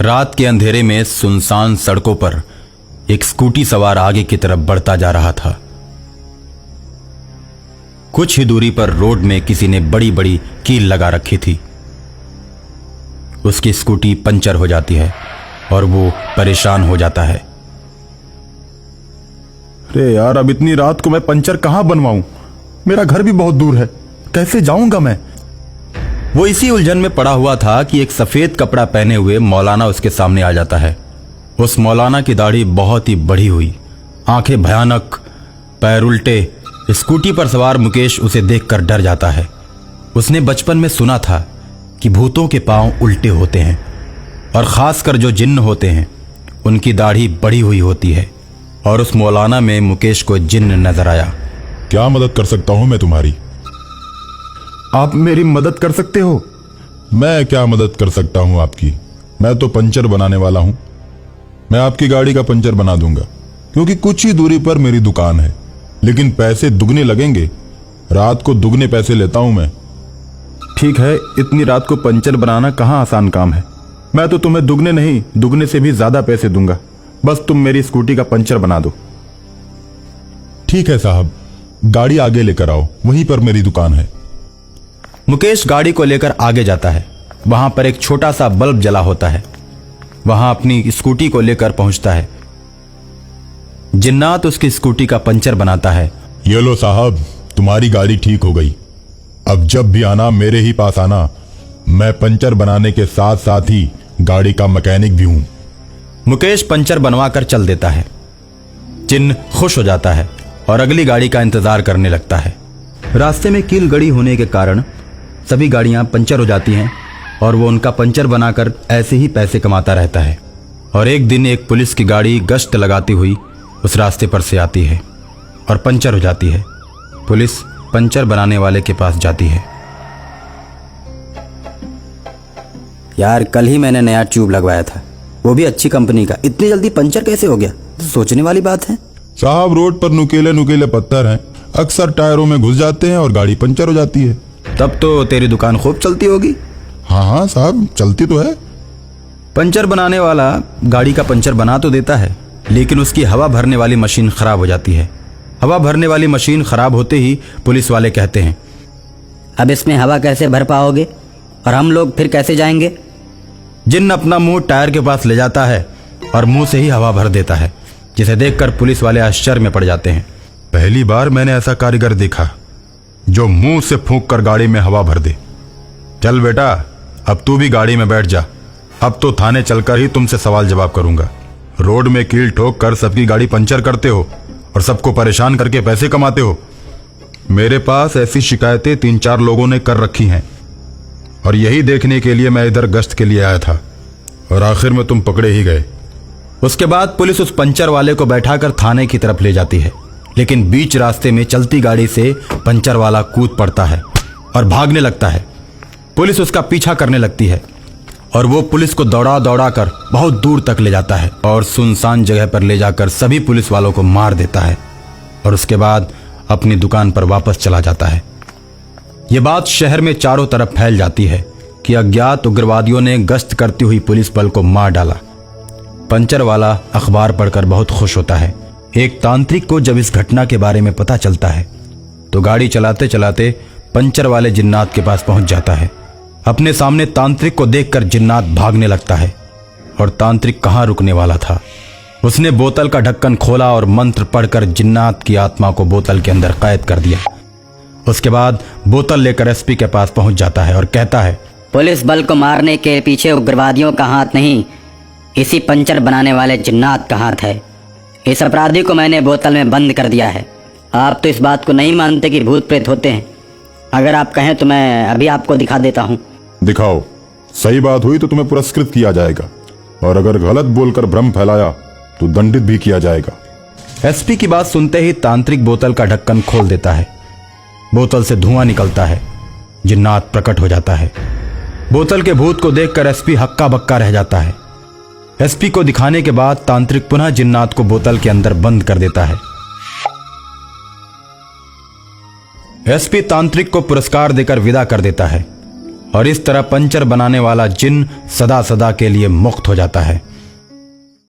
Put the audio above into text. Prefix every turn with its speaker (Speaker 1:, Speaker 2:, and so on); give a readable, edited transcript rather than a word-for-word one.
Speaker 1: रात के अंधेरे में सुनसान सड़कों पर एक स्कूटी सवार आगे की तरफ बढ़ता जा रहा था। कुछ ही दूरी पर रोड में किसी ने बड़ी बड़ी कील लगा रखी थी। उसकी स्कूटी पंचर हो जाती है और वो परेशान हो जाता है।
Speaker 2: अरे यार, अब इतनी रात को मैं पंचर कहां बनवाऊं? मेरा घर भी बहुत दूर है, कैसे जाऊंगा मैं?
Speaker 1: वो इसी उलझन में पड़ा हुआ था कि एक सफेद कपड़ा पहने हुए मौलाना उसके सामने आ जाता है। उस मौलाना की दाढ़ी बहुत ही बड़ी हुई, आंखें भयानक, पैर उल्टे। स्कूटी पर सवार मुकेश उसे देखकर डर जाता है। उसने बचपन में सुना था कि भूतों के पांव उल्टे होते हैं और खासकर जो जिन्न होते हैं उनकी दाढ़ी बड़ी हुई होती है। और उस मौलाना में मुकेश को जिन्न नजर आया।
Speaker 3: क्या मदद कर सकता हूं मैं तुम्हारी?
Speaker 2: आप मेरी मदद कर सकते हो?
Speaker 3: मैं क्या मदद कर सकता हूं आपकी? मैं तो पंचर बनाने वाला हूं। मैं आपकी गाड़ी का पंचर बना दूंगा, क्योंकि कुछ ही दूरी पर मेरी दुकान है। लेकिन पैसे दुगने लगेंगे। रात को दुगने पैसे लेता हूं मैं।
Speaker 2: ठीक है, इतनी रात को पंचर बनाना कहाँ आसान काम है। मैं तो तुम्हें दुगने नहीं, दुगने से भी ज्यादा पैसे दूंगा। बस तुम मेरी स्कूटी का पंचर बना दो।
Speaker 3: ठीक है साहब, गाड़ी आगे लेकर आओ, वहीं पर मेरी दुकान है।
Speaker 1: मुकेश गाड़ी को लेकर आगे जाता है। वहां पर एक छोटा सा बल्ब जला होता है। वहां अपनी स्कूटी को लेकर पहुंचता है। जिन्नात उसकी स्कूटी का पंचर बनाता है।
Speaker 3: ये लो साहब, तुम्हारी गाड़ी ठीक हो गई। अब जब भी आना मेरे ही पास आना। मैं पंचर बनाने के साथ साथ ही गाड़ी का मैकेनिक भी हूं।
Speaker 1: मुकेश पंचर बनवाकर चल देता है। जिन्न खुश हो जाता है और अगली गाड़ी का इंतजार करने लगता है। रास्ते में कील गड़ी होने के कारण सभी गाड़ियां पंचर हो जाती हैं और वो उनका पंचर बनाकर ऐसे ही पैसे कमाता रहता है। और एक दिन एक पुलिस की गाड़ी गश्त लगाती हुई उस रास्ते पर से आती है और पंचर हो जाती है। पुलिस पंचर बनाने वाले के पास जाती है।
Speaker 4: यार, कल ही मैंने नया ट्यूब लगवाया था, वो भी अच्छी कंपनी का। इतनी जल्दी पंचर कैसे हो गया? तो सोचने वाली बात है।
Speaker 3: साहब, रोड पर नुकीले नुकीले पत्थर हैं, अक्सर टायरों में घुस जाते हैं और गाड़ी पंचर हो जाती है।
Speaker 1: तब तो तेरी दुकान खूब चलती होगी।
Speaker 3: हाँ हाँ साहब, चलती तो है।
Speaker 1: पंचर बनाने वाला गाड़ी का पंचर बना तो देता है, लेकिन उसकी हवा भरने वाली मशीन खराब हो जाती है। हवा भरने वाली मशीन खराब होते ही पुलिस वाले कहते हैं,
Speaker 4: अब इसमें हवा कैसे भर पाओगे और हम लोग फिर कैसे जाएंगे?
Speaker 1: जिन्न अपना मुंह टायर के पास ले जाता है और मुंह से ही हवा भर देता है, जिसे देखकर पुलिस वाले आश्चर्य में पड़ जाते हैं।
Speaker 3: पहली बार मैंने ऐसा कारीगर देखा जो मुंह से फूंक कर गाड़ी में हवा भर दे।
Speaker 1: चल बेटा, अब तू भी गाड़ी में बैठ जा। अब तो थाने चलकर ही तुमसे सवाल जवाब करूंगा। रोड में कील ठोक कर सबकी गाड़ी पंचर करते हो और सबको परेशान करके पैसे कमाते हो। मेरे पास ऐसी शिकायतें 3-4 लोगों ने कर रखी हैं और यही देखने के लिए मैं इधर गश्त के लिए आया था और आखिर में तुम पकड़े ही गए। उसके बाद पुलिस उस पंचर वाले को बैठाकर थाने की तरफ ले जाती है, लेकिन बीच रास्ते में चलती गाड़ी से पंचर वाला कूद पड़ता है और भागने लगता है। पुलिस उसका पीछा करने लगती है और वो पुलिस को दौड़ा दौड़ा कर बहुत दूर तक ले जाता है और सुनसान जगह पर ले जाकर सभी पुलिस वालों को मार देता है और उसके बाद अपनी दुकान पर वापस चला जाता है। ये बात शहर में चारों तरफ फैल जाती है कि अज्ञात उग्रवादियों ने गश्त करती हुई पुलिस बल को मार डाला। पंचर वाला अखबार पढ़कर बहुत खुश होता है। एक तांत्रिक को जब इस घटना के बारे में पता चलता है तो गाड़ी चलाते चलाते पंचर वाले जिन्नात के पास पहुंच जाता है। अपने सामने तांत्रिक को देखकर जिन्नात भागने लगता है और तांत्रिक कहां रुकने वाला था। उसने बोतल का ढक्कन खोला और मंत्र पढ़कर जिन्नात की आत्मा को बोतल के अंदर कैद कर दिया। उसके बाद बोतल लेकर एसपी के पास पहुंच जाता है और कहता है,
Speaker 4: पुलिस बल को मारने के पीछे उग्रवादियों का हाथ नहीं, इसी पंचर बनाने वाले जिन्नात का हाथ है। इस अपराधी को मैंने बोतल में बंद कर दिया है। आप तो इस बात को नहीं मानते कि भूत प्रेत होते हैं। अगर आप कहें तो मैं अभी आपको दिखा देता हूँ।
Speaker 3: दिखाओ। सही बात हुई तो तुम्हें पुरस्कृत किया जाएगा और अगर गलत बोलकर भ्रम फैलाया तो दंडित भी किया जाएगा।
Speaker 1: एसपी की बात सुनते ही तांत्रिक बोतल का ढक्कन खोल देता है। बोतल से धुआं निकलता है। जिन्नात प्रकट हो जाता है। बोतल के भूत को देखकर एसपी हक्का बक्का रह जाता है। एसपी को दिखाने के बाद तांत्रिक पुनः जिन्नात को बोतल के अंदर बंद कर देता है। एसपी तांत्रिक को पुरस्कार देकर विदा कर देता है
Speaker 2: और इस तरह पंचर बनाने वाला जिन सदा सदा के लिए मुक्त हो जाता है।